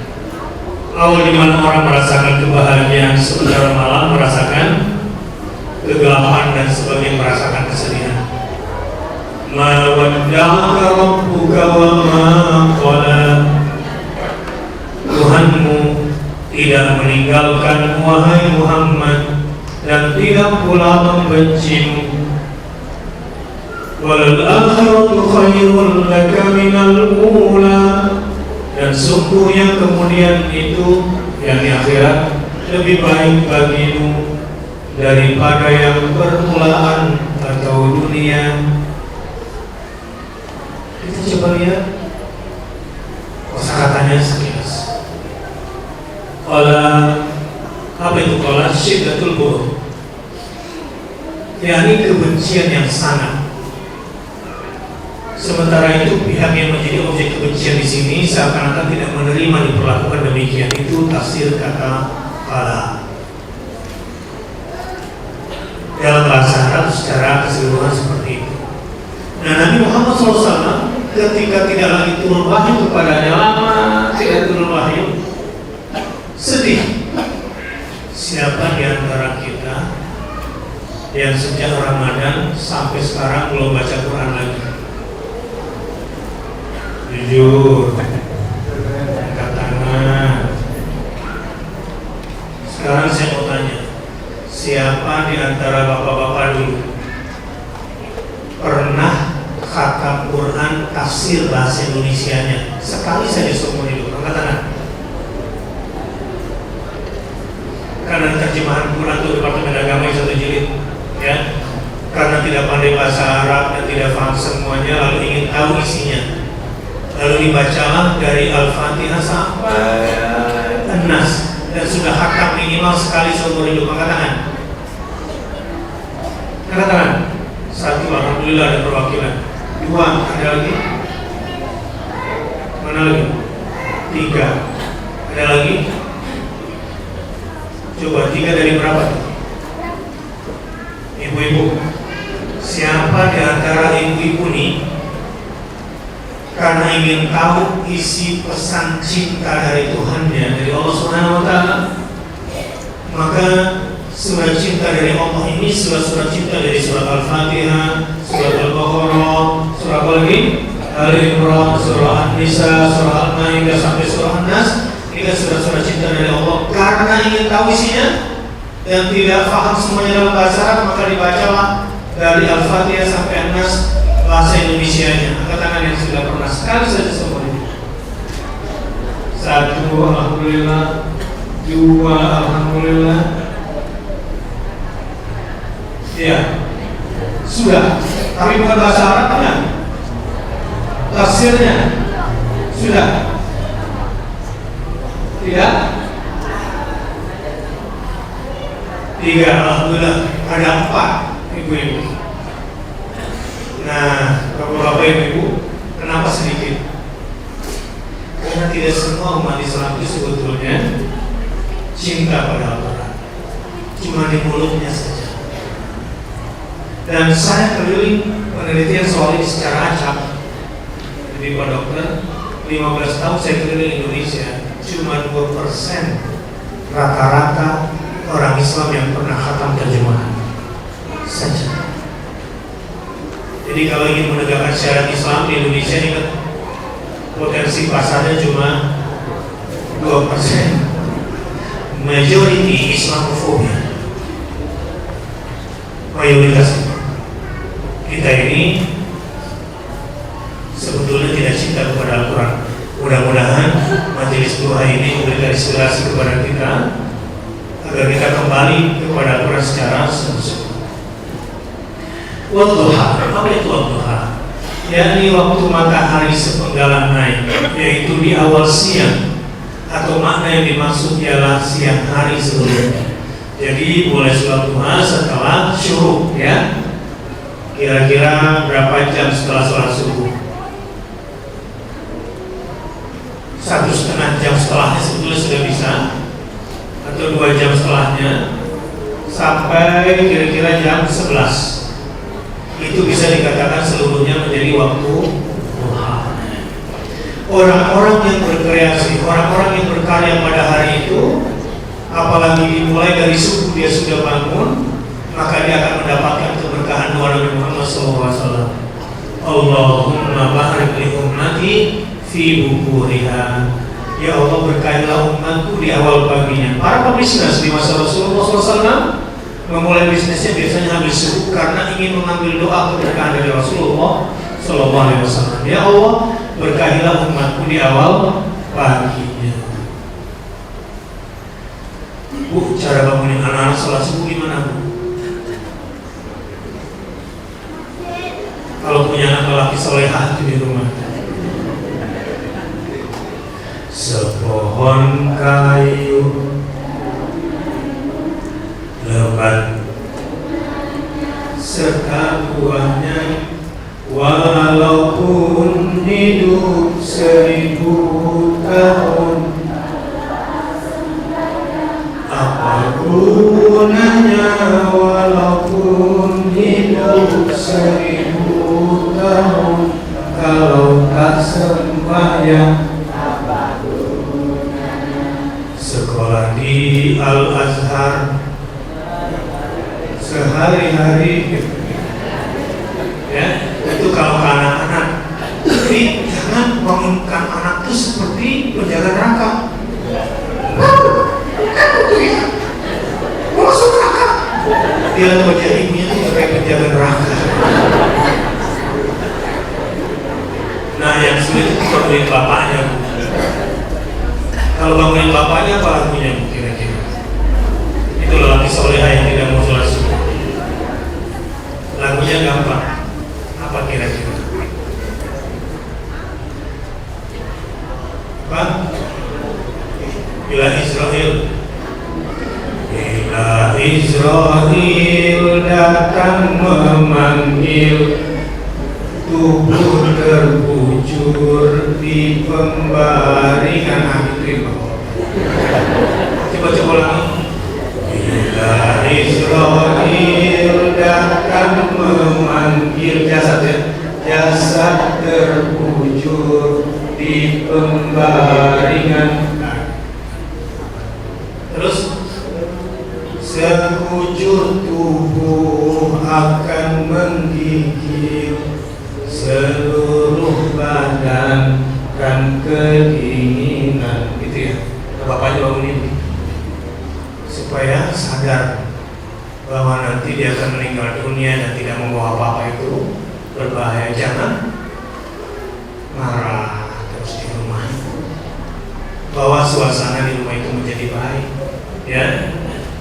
Awal di mana orang merasakan kebahagiaan, sementara malam merasakan kegelapan dan sebagian merasakan kesedihan. Ma wadda'aka rabbuka wa ma qala. Tuhanmu tidak meninggalkan wahai Muhammad dan tidak pula membencimu. Walal akhiratu khairul laka minal ula. Dan sungguhnya kemudian itu, yang di akhirat, lebih baik bagimu daripada yang permulaan atau dunia. Kita coba lihat hanya sekilas. Apa itu qala syiddatul bughd, yakni kebencian yang sangat. Sementara itu pihak yang menjadi objek kebencian di sini seakan-akan tidak menerima diperlakukan demikian. Itu tafsir kata qala. Dalam bahasa Arab secara keseluruhan seperti itu. Nah, Nabi Muhammad SAW ketika tidak lagi turun wahyu kepadanya, lama tidak turun wahyu, sedih. Siapa di antara kita yang sejak Ramadan sampai sekarang belum baca Quran lagi? Jujur, angkat tangan. Sekarang saya mau tanya, siapa di antara bapak-bapak dulu pernah khatam Quran tafsir bahasa Indonesianya sekali saja seumur hidup? Angkat tangan. Karena terjemahan Quran itu Departemen Agama yang 1 jilid, ya. Karena tidak pandai bahasa Arab dan tidak paham semuanya, lalu ingin tahu isinya, lalu dibacalah dari Al-Fatihah sampai An-Nas dan sudah khatam minimal sekali seumur hidup. Angkat tangan. Angkat tangan. 1, alhamdulillah ada perwakilan. 2, ada lagi? Mana lagi? 3, ada lagi? Coba 3 dari berapa? Ibu-ibu. Siapa di antara ibu-ibu nih karena ingin tahu isi pesan cinta dari Tuhannya, dari Allah Subhanahu wa Ta'ala, maka surat cinta dari Allah ini surat-surat cinta dari surat Al-Fatihah, surat Al-Baqarah, surat Al-Imran, surah An-Nisa, surah Al-Maidah sampai surah An-Nas. Ini surat-surat cinta dari Allah. Karena ingin tahu isinya dan tidak paham semuanya dalam bahasa Arab, maka dibacalah dari Al-Fatihah sampai An-Nas bahasa Indonesianya. Angkat tangan yang sudah pernah sekali saja seumur hidup. 1, alhamdulillah. 2, alhamdulillah. Ya, sudah. Tapi bukan bahasa Arabnya, tafsirnya sudah. Tidak. 3, alhamdulillah. Ada 4, ibu-ibu. Nah, bapak-bapak ibu-ibu, kenapa sedikit? Karena tidak semua umat Islam itu sebetulnya cinta pada Al-Quran, cuma di mulutnya saja. Dan saya keliling penelitian soal ini secara acak. Jadi Pak Dokter, 15 tahun saya keliling Indonesia, cuma 2% rata-rata orang Islam yang pernah khatam terjemahan saja. Jadi kalau ingin menegakkan syariat Islam di Indonesia ini kan potensi pasarnya cuma 2%. Majority Islamophobia. Mayoritas kita ini sebetulnya tidak cinta kepada Al-Quran. Mudah-mudahan majelis doa ini memberikan inspirasi kepada kita agar kita kembali kepada Al-Quran secara sungguh-sungguh. Wadduha, apa itu wadduha? Yakni waktu matahari sepenggalan naik, yaitu di awal siang, atau makna yang dimaksud ialah siang hari sebelumnya. Jadi boleh sholat duha setelah syuruk, ya. Kira-kira berapa jam setelah sholat subuh? 1,5 jam setelahnya sebetulnya sudah bisa, atau 2 jam setelahnya, sampai kira-kira jam 11. Itu bisa dikatakan seluruhnya menjadi waktu duha. Orang-orang yang berkreasi, orang-orang yang berkarya pada hari itu, apalagi dimulai dari subuh dia sudah bangun, maka dia akan mendapatkan keberkahan doa Nabi Muhammad SAW. Allahumma barik li ummati fi bukuriha. Ya Allah, berkahilah umatku di awal paginya. Para pebisnis di masa Rasulullah SAW memulai bisnisnya biasanya habis subuh karena ingin mengambil doa keberkahan dari Rasulullah SAW. Ya Allah, berkahilah umatku di awal paginya. Bu, cara bangunin anak-anak sholat subuh gimana, Bu? Kalau punya anak lelaki solehah itu di rumah, pohon kayu lebat serta buahnya, walaupun hidup 1000 tahun, apa gunanya walaupun hidup 1000 tahun kalau tak sembahyang. Sekolah di Al-Azhar sehari-hari, ya, itu kalau ke anak-anak. Jadi jangan bangunkan anak itu seperti penjaga neraka. Masuk neraka. Dia wajah ibunya itu kayak penjaga neraka. Nah, yang sulit itu bangunin bapaknya, Bu. Kalau bangunin bapaknya apa lagunya, Bu, kira-kira? Itu lelaki soleha yang tidak mau sholat subuh. Lagunya gampang. Apa kira-kira? Apa? Bila Israel datang memanggil, tubuh terbujur di pembaringan antri. Coba lagi. Bila Israel datang memanggil, jasad terbujur di pembaringan. Terus sekujur tubuh akan menggigil, seluruh badan kan kedinginan. Gitu ya, bapaknya bangunin supaya sadar bahwa nanti dia akan meninggal dunia dan tidak membawa apa-apa, itu berbahaya. Jangan marah terus di rumah, bawa suasana di rumah itu menjadi baik, ya.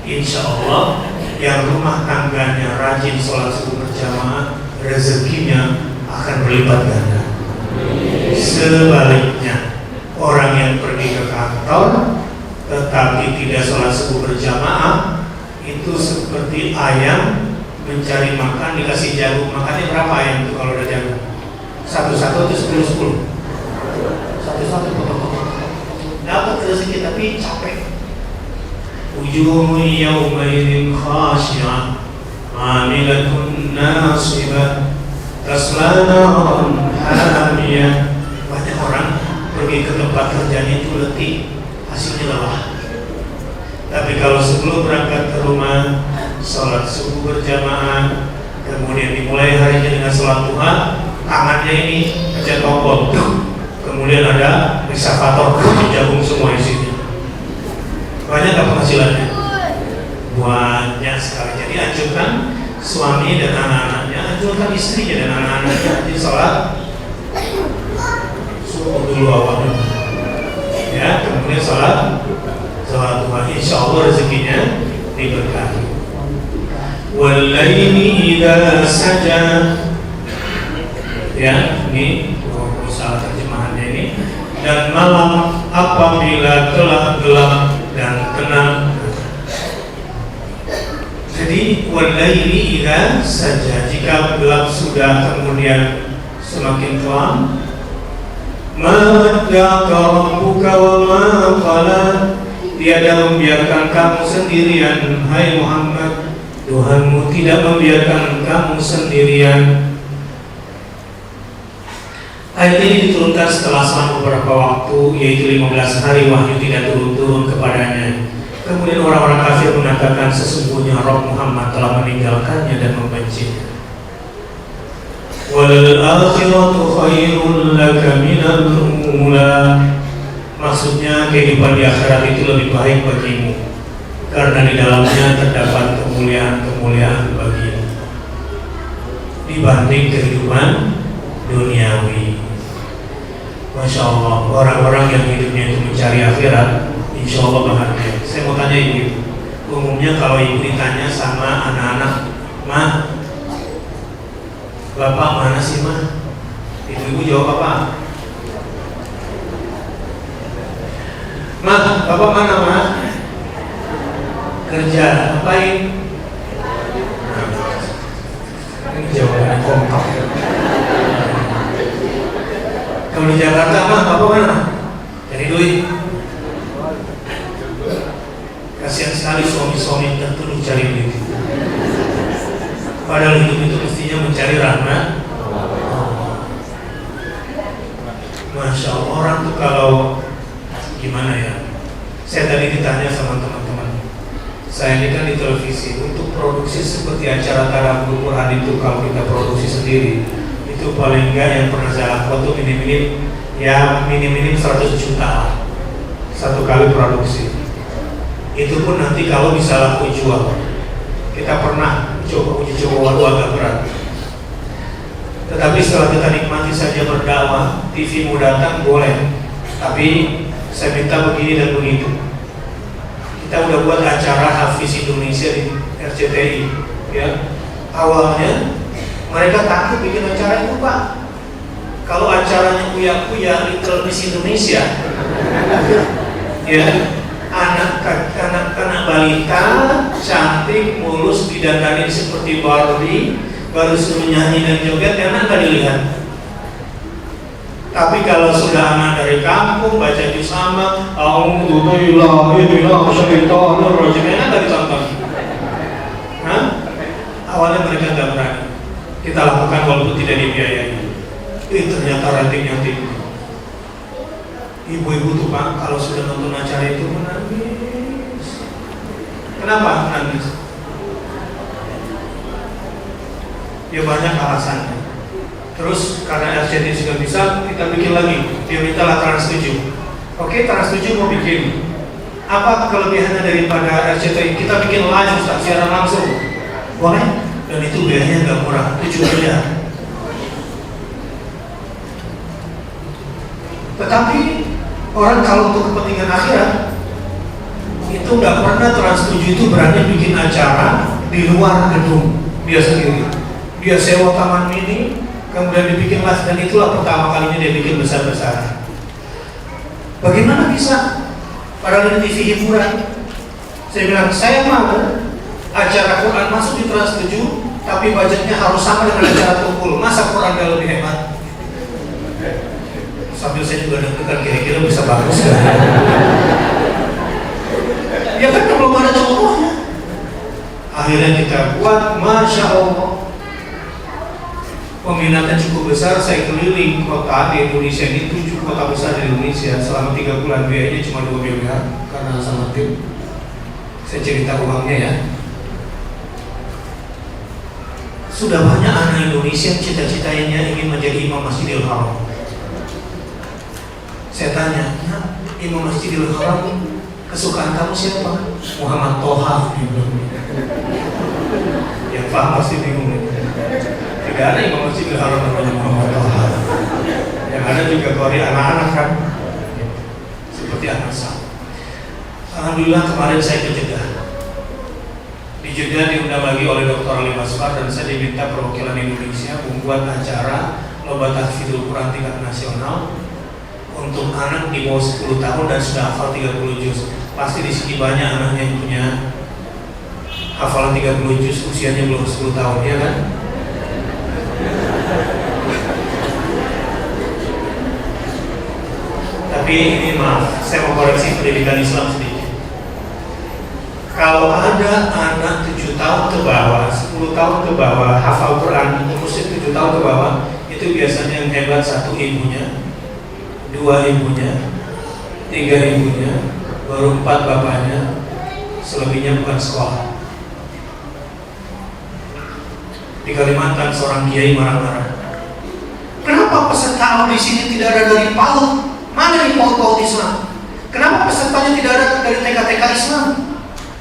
Insya Allah yang rumah tangganya rajin sholat subuh berjamaah, rezekinya akan berlipat ganda. Sebaliknya, orang yang pergi ke kantor tetapi tidak sholat subuh berjamaah, itu seperti ayam mencari makan dikasih jagung. Makannya berapa ayam itu kalau ada jagung? Satu-satu itu 10-10. Satu-satu potong-potong. Dapat rezeki tapi capek. Wujuhun yawmaidin khashi'ah, 'amilatun nasibah, tasla naran hamiyah. Banyak orang pergi ke tempat kerjanya itu letih, hasilnya lelah. Tapi kalau sebelum berangkat ke rumah, sholat subuh berjamaah, kemudian dimulai harinya dengan sholat duha, tangannya ini pencet tombol, kemudian ada risavator, jagung semua isinya. Banyak gak penghasilannya? Banyak sekali. Jadi anjurkan suami dan anak-anaknya, anjurkan istrinya dan anak-anaknya rajin sholat subuh dulu awalnya, ya, kemudian sholat duha. Insya Allah rezekinya diberkahi. Walaini idza saja, ya, ini salah terjemahannya ini. Dan malam apabila telah gelap dan tenang. Jadi walaini idza saja, jika gelap sudah kemudian semakin terang. Maka rabbuka wa ma qala, tiada membiarkan kamu sendirian, hai Muhammad. Tuhanmu tidak membiarkan kamu sendirian. Ayat ini diturunkan setelah selama beberapa waktu, yaitu 15 hari wahyu tidak turun-turun kepadanya. Kemudian orang-orang kafir mengatakan sesungguhnya Rabb Muhammad telah meninggalkannya dan membencinya. Wal akhiratu khairul laka minal ula. Maksudnya kehidupan di akhirat itu lebih baik bagimu, karena di dalamnya terdapat kemuliaan-kemuliaan bagimu dibanding kehidupan duniawi. Masya Allah, orang-orang yang hidupnya itu mencari akhirat, insya Allah bahagia. Saya mau tanya ibu, umumnya kalau ibu ditanya sama anak-anak, "Ma, bapak mana sih, Ma?" Ibu-ibu jawab apa? Ma, bapak mana ma? Kerja, ngapain? Ini jawabannya kompak. Kalau di Jakarta mah, bapak mana? Cari duit. Kasihan sekali suami-suami tertuduh cari duit. Padahal hidup itu mestinya mencari rahmat. Masya Allah, orang tuh kalau gimana ya? Saya tadi ditanya sama teman-teman, saya ini kan di televisi, untuk produksi seperti acara Tadabbur Quran itu kalau kita produksi sendiri, itu paling enggak yang pernah saya lakukan tuh minim 100 juta satu kali produksi. Itu pun nanti kalau bisa laku jual. Kita pernah uji coba waduh agak berat. Tetapi setelah kita nikmati saja berdakwah, TV mau datang boleh. Tapi saya minta begini dan begitu. Kita udah buat acara Hafiz Indonesia di RCTI, ya. Awalnya mereka takut bikin acara itu, Pak. Kalau acaranya Uya Little Miss Indonesia, ya, anak balita cantik, mulus, didandani seperti Barbie, baru suruh nyanyi dan joget, enak nggak dilihat. Tapi kalau sudah anak dari kampung baca juz amma, enak nggak ditonton? Awalnya mereka nggak berani. Kita lakukan walaupun tidak dibiayai. Ternyata ratingnya tinggi. Ibu-ibu tuh Pak, kalau sudah nonton acara itu menangis. Kenapa menangis? Ya banyak alasannya. Terus karena RCTI sudah bisa, kita bikin lagi. Dia mintalah Trans 7. Oke, Trans 7 mau bikin. Apa kelebihannya daripada RCTI? Kita bikin live Ustaz, siaran langsung. Boleh? Dan itu biayanya nggak murah, 7 miliar. Tetapi orang kalau untuk kepentingan akhirat itu nggak pernah Trans 7 itu berani bikin acara di luar gedung dia sendiri. Dia sewa taman mini, kemudian dibikin live, dan itulah pertama kalinya dia bikin besar-besaran. Bagaimana bisa? Padahal ini TV hiburan. Saya bilang, saya mau acara Quran masuk di Trans 7, tapi budgetnya harus sama dengan acara Tunggul. Masa Quran gak lebih hebat? Sambil saya juga deg-degan, kira-kira bisa bagus gak? Ya kan belum ada contohnya. Akhirnya kita buat, Masya Allah, peminatnya cukup besar. Saya keliling kota di Indonesia ini, 7 kota besar di Indonesia selama 3 bulan. Biayanya cuma 2 miliar karena sama tim. Saya cerita uangnya ya. Sudah banyak anak Indonesia yang cita-citanya ingin menjadi imam Masjidil Haram. Saya tanya, imam Masjidil Haram kesukaan kamu siapa? Muhammad Toha. Yang paham pasti bingung. Tidak ada imam Masjidil Haram namanya Muhammad Toha. Yang ada juga kori anak-anak kan, seperti anak saya. Alhamdulillah kemarin saya ke Jeddah. Di Jeddah diundang lagi oleh Dr. Ali Masfar, dan saya diminta perwakilan Indonesia membuat acara lomba tahfidzul Quran tingkat nasional untuk anak di bawah 10 tahun dan sudah hafal 30 juz. Pasti di sini banyak anaknya yang punya hafalan 30 juz, usianya belum 10 tahun, ya kan? Tapi ini maaf, saya mau koreksi pendidikan Islam sedikit. Kalau ada anak 7 tahun ke bawah, 10 tahun ke bawah, hafal Quran, umur 7 tahun ke bawah, itu biasanya yang hebat 1 ibunya, 2 ibunya, 3 ibunya, baru 4 bapaknya, selebihnya bukan sekolah. Di Kalimantan seorang kiai marah-marah. Kenapa peserta di sini tidak ada dari PAUD? Mana nih PAUD Islam? Kenapa pesertanya tidak ada dari TK-TK Islam?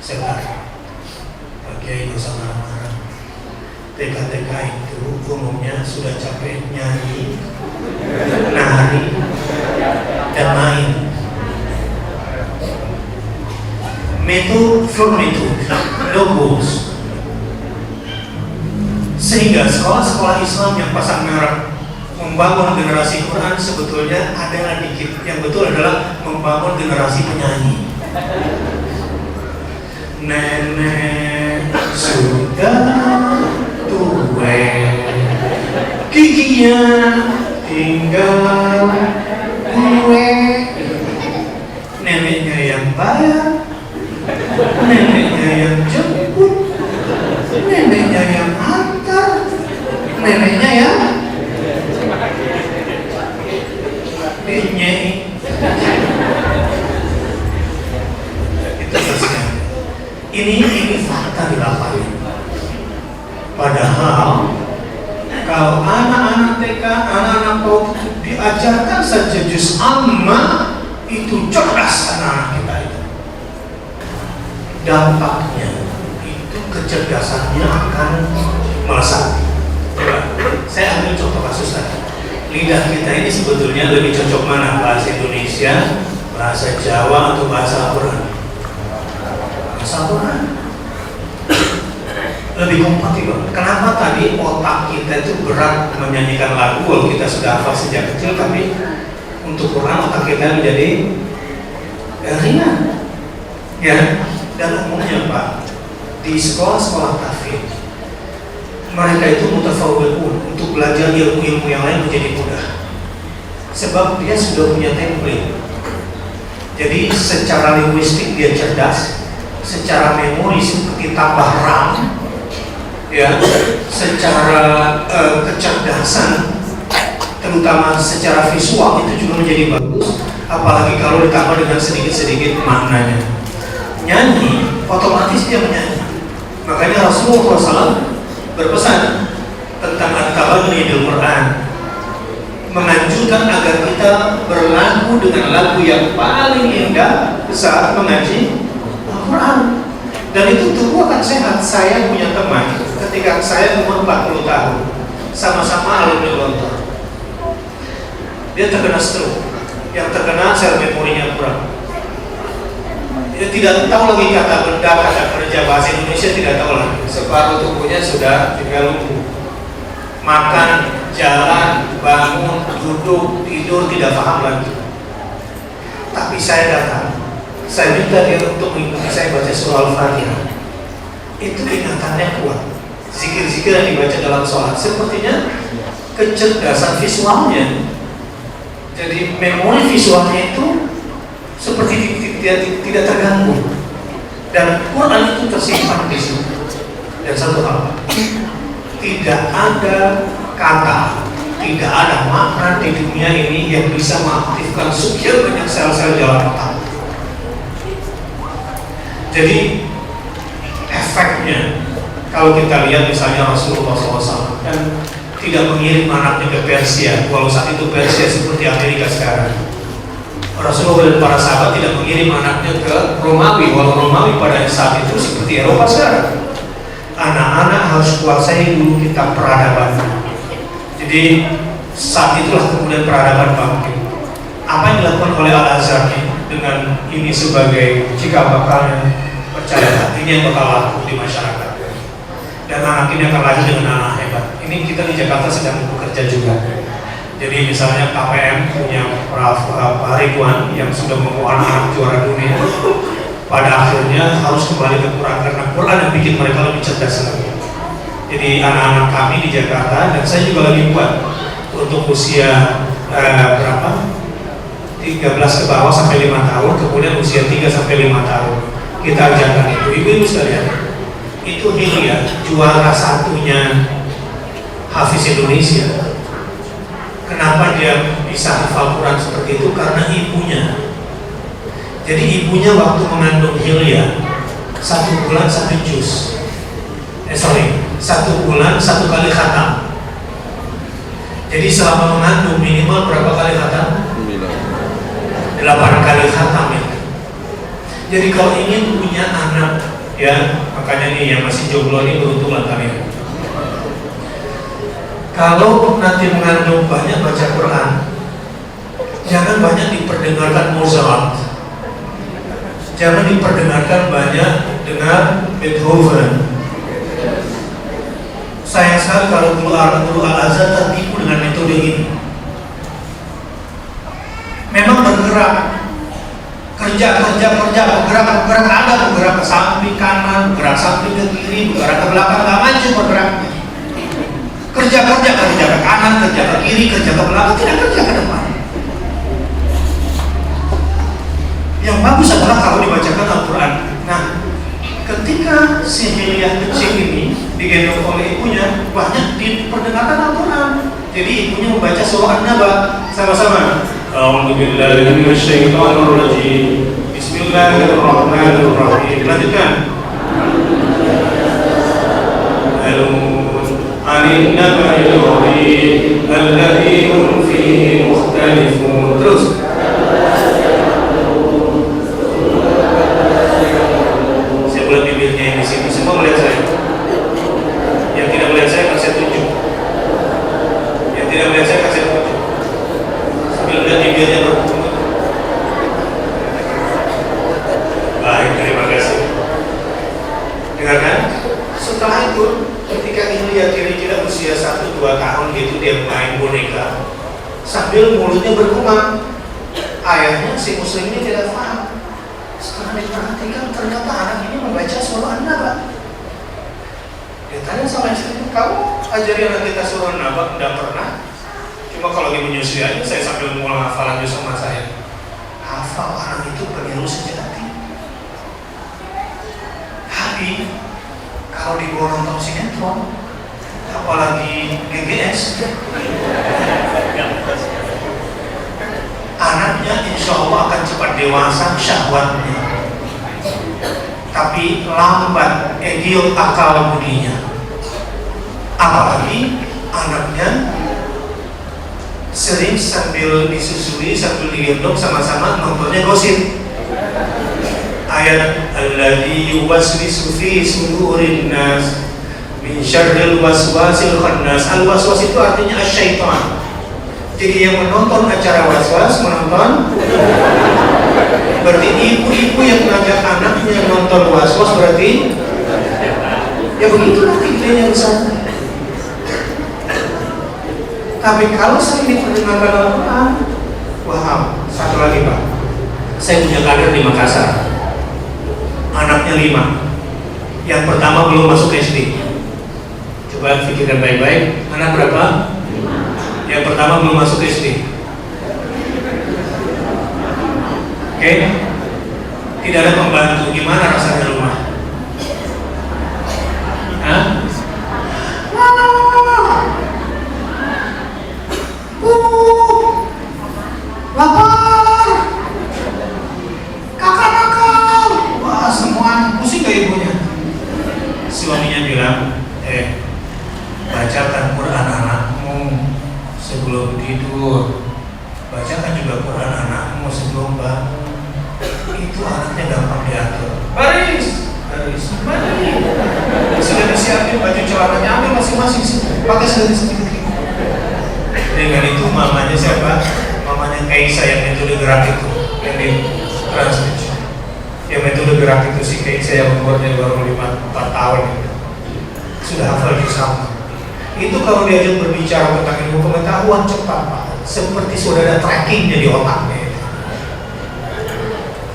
Saya bilang, Pak Kiai gak usah marah-marah. TK-TK itu umumnya sudah capek nyanyi, nari, dan main. Metode for metode, no goals. Sehingga sekolah-sekolah Islam yang pasang merek membangun generasi Quran sebetulnya adalah dikit. Yang betul adalah membangun generasi penyanyi. Nenek sudah tua, giginya tinggal gue. Neneknya yang bayar, neneknya yang jemput, neneknya yang antar, neneknya yang dinyai. Itu terusnya. Ini fakta di lapangan. Padahal kalau anak-anak TK, anak-anak PAUD diajarkan saja juz amma, itu cerdas anak-anak kita itu. Dampaknya itu kecerdasannya akan melesat. Coba, saya ambil contoh kasus tadi. Lidah kita ini sebetulnya lebih cocok mana? Bahasa Indonesia, bahasa Jawa, atau bahasa Al-Quran? Bahasa Al-Quran lebih kompatibel. Kenapa tadi otak kita itu berat menyanyikan lagu kalau kita sudah hafal sejak kecil, tapi untuk Quran otak kita menjadi ringan, ya. Dan umumnya Pak, di sekolah-sekolah tahfidz mereka itu mutafawwiqun, untuk belajar ilmu-ilmu yang lain menjadi mudah, sebab dia sudah punya template. Jadi secara linguistik dia cerdas, secara memori seperti tambah RAM, ya, secara kecerdasan, terutama secara visual itu juga menjadi bagus, apalagi kalau ditambah dengan sedikit-sedikit maknanya. Nyanyi, otomatis dia menyanyi. Makanya Rasulullah SAW berpesan tentang at-taghannul Quran, menganjurkan agar kita berlagu dengan lagu yang paling indah saat mengaji Al-Quran. Dan itu tubuh akan sehat. Saya punya teman ketika saya umur 40 tahun, sama-sama alumni Lontar. Dia terkena stroke, yang terkena sel memorinya kurang. Dia tidak tahu lagi kata benda, kata kerja, bahasa Indonesia tidak tahu lagi. Separuh tubuhnya sudah juga lumpuh. Makan, jalan, bangun, duduk, tidur tidak paham lagi. Tapi saya datang, saya minta dia untuk mengikuti saya baca surah Al-Fatihah. Itu ingatannya kuat. Zikir-zikir yang dibaca dalam sholat, sepertinya kecerdasan visualnya. Jadi memori visualnya itu seperti tidak terganggu. Dan Quran itu tersimpan di situ. Dan satu hal, tidak ada kata, tidak ada makna di dunia ini yang bisa mengaktifkan sekian banyak sel-sel dalam otak. Jadi efeknya, kalau kita lihat misalnya Rasulullah SAW kan tidak mengirim anaknya ke Persia, walau saat itu Persia seperti Amerika sekarang. Rasulullah dan para sahabat tidak mengirim anaknya ke Romawi, walau Romawi pada saat itu seperti Eropa sekarang. Anak-anak harus kuasai dulu kitab peradaban. Jadi saat itulah kemudian peradaban bangkit. Apa yang dilakukan oleh Al-Azhar dengan ini sebagai cikal bakalnya, percaya ini yang bakal laku di masyarakat. Dan anak ini akan lahir dengan anak hebat. Ini kita di Jakarta sedang bekerja juga. Jadi misalnya KPM punya Prof. Ridwan yang sudah membawa anak juara dunia, pada akhirnya harus kembali ke Quran, karena Quran yang bikin mereka lebih cerdas lagi. Jadi anak-anak kami di Jakarta, dan saya juga lagi buat untuk usia berapa? 13 ke bawah sampai 5 tahun, kemudian usia 3 sampai 5 tahun. Kita ajarkan itu, ibu-ibu sekalian. Itu Hilya, juara satunya Hafiz Indonesia. Kenapa dia bisa hafal Quran seperti itu? Karena ibunya. Jadi ibunya waktu mengandung Hilya 1 bulan 1 juz. 1 bulan 1 kali khatam. Jadi selama mengandung minimal berapa kali khatam? 8 kali khatam ya. Jadi kalau ingin punya anak, ya makanya nih yang masih jomblo ini beruntung lah kalian. Kalau nanti mengandung banyak baca Quran, jangan banyak diperdengarkan Mozart, jangan diperdengarkan banyak dengan Beethoven. Sayang sekali kalau guru Al-Azhar tertipu dengan metode ini. Memang bergerak, kerja, bergerak, ada bergerak ke samping kanan, bergerak samping ke kiri, bergerak ke belakang, nggak maju bergeraknya. Kerja ke kanan, kerja ke kiri, kerja ke belakang, tidak kerja ke depan. Yang bagus adalah kalau dibacakan Al-Quran. Nah, ketika si Hiliyah kecil ini digendong oleh ibunya, banyak diperdengarkan Al-Quran. Jadi ibunya membaca surah An-Naba sama-sama. A'udzu billahi minasyaitonir rajim. Bismillahirrahmanirrahim. Lanjutkan. Anin naba'il 'azim alladzi hum fihi mukhtalifun. Terus. Saya buat bibirnya yang di sini. Semua melihat saya. Yang tidak melihat saya akan saya tunjuk. Yang tidak melihat saya akan saya tunjuk. Sambil melihat bibirnya berputar. Baik, terima kasih. Dengarkan. Setelah itu, ketika Ilya kira-kira usia 1-2 tahun gitu, dia main boneka sambil mulutnya bergumam. Ayahnya si muslim ini tidak paham. Setelah diperhatikan, ternyata anak ini membaca surah An-Naba. Dia tanya sama istrinya, kamu ajari anak kita surah An-Naba? Tidak pernah. Cuma kalau lagi menyusui aja, saya sambil mengulang hafalan sama saya. Hafal anak itu peniru sejati. Tapi kalau dibawa nonton sinetron, apalagi GGS, anaknya insya Allah akan cepat dewasa syahwatnya, tapi lambat edil akal budinya. Apalagi anaknya sering sambil disusui, sambil digendong sama-sama nontonnya gosip. Ayat alladzi yuwaswisu fi sudurin nas min syarril waswasil khannas. Al-waswas itu artinya asyaitan. Jadi yang menonton acara waswas, menonton berarti ibu-ibu yang mengajak anaknya nonton waswas berarti ya begitu nanti gedenya besar. Tapi kalau saya diperdengarkan Al-Quran, wah, satu lagi Pak, saya punya kader di Makassar, anaknya 5, yang pertama belum masuk SD. Coba pikirkan baik-baik, anak berapa? Yang pertama belum masuk SD. Oke? Tidak ada pembantu, gimana rasanya rumah? Hah? Lapar, kakak nakal, wah semua pusing ke ibunya. Suaminya bilang, bacakan Quran anakmu sebelum tidur, bacakan juga Quran anakmu sebelum bangun. Itu anaknya gampang diatur. Baris, sudah disiapin baju celananya, ambil masing-masing, pakai sendiri-sendiri. Dengan itu mamanya siapa? Mamanya Kaisa yang metode gerak itu, yang di transmission. Yang metode gerak itu si Kaisa yang umurnya baru 4 tahun itu. Sudah hafal sama. Itu kalau diajak berbicara tentang ilmu pengetahuan cepat Pak, seperti sudah ada trackingnya di otaknya.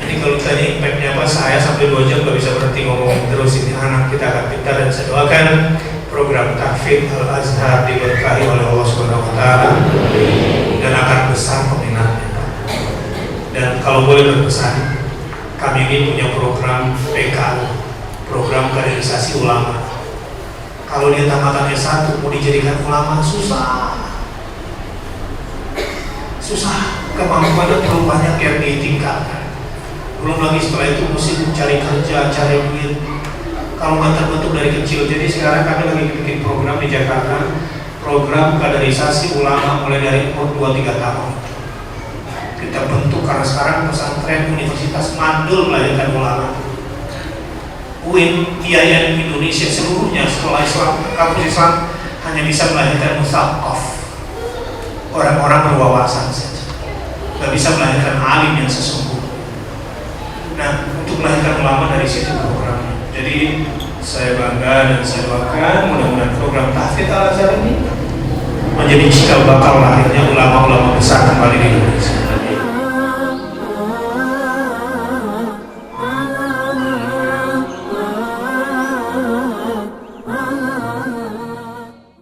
Jadi kalau tanya impactnya apa, saya sampai 2 jam gak bisa berhenti ngomong terus. Ini anak kita akan pintar, dan saya doakan program Tahfidz Al-Azhar diberkahi oleh Allah Subhanahu wa taala dan akan besar peminatnya. Dan kalau boleh berpesan, kami ini punya program PKU, program kaderisasi ulama. Kalau dia tamatan S1 mau dijadikan ulama susah. Kemampuannya perlu banyak yang ditingkatkan. Belum lagi setelah itu mesti mencari kerja, cari duit. Kalau nggak terbentuk dari kecil. Jadi sekarang kami lagi bikin program di Jakarta, program kaderisasi ulama mulai dari umur 2-3 tahun. Kita bentuk karena sekarang pesantren universitas mandul melahirkan ulama. UIN, IAIN Indonesia seluruhnya sekolah Islam, kampus Islam hanya bisa melahirkan mutsaqaf, orang-orang berwawasan saja. Nggak bisa melahirkan alim yang sesungguhnya. Nah, untuk melahirkan ulama dari situ programnya. Jadi Saya bangga dan saya doakan mudah-mudahan program tahfidz al-azhar ini menjadi cikal bakal lahirnya ulama-ulama besar kembali di Indonesia.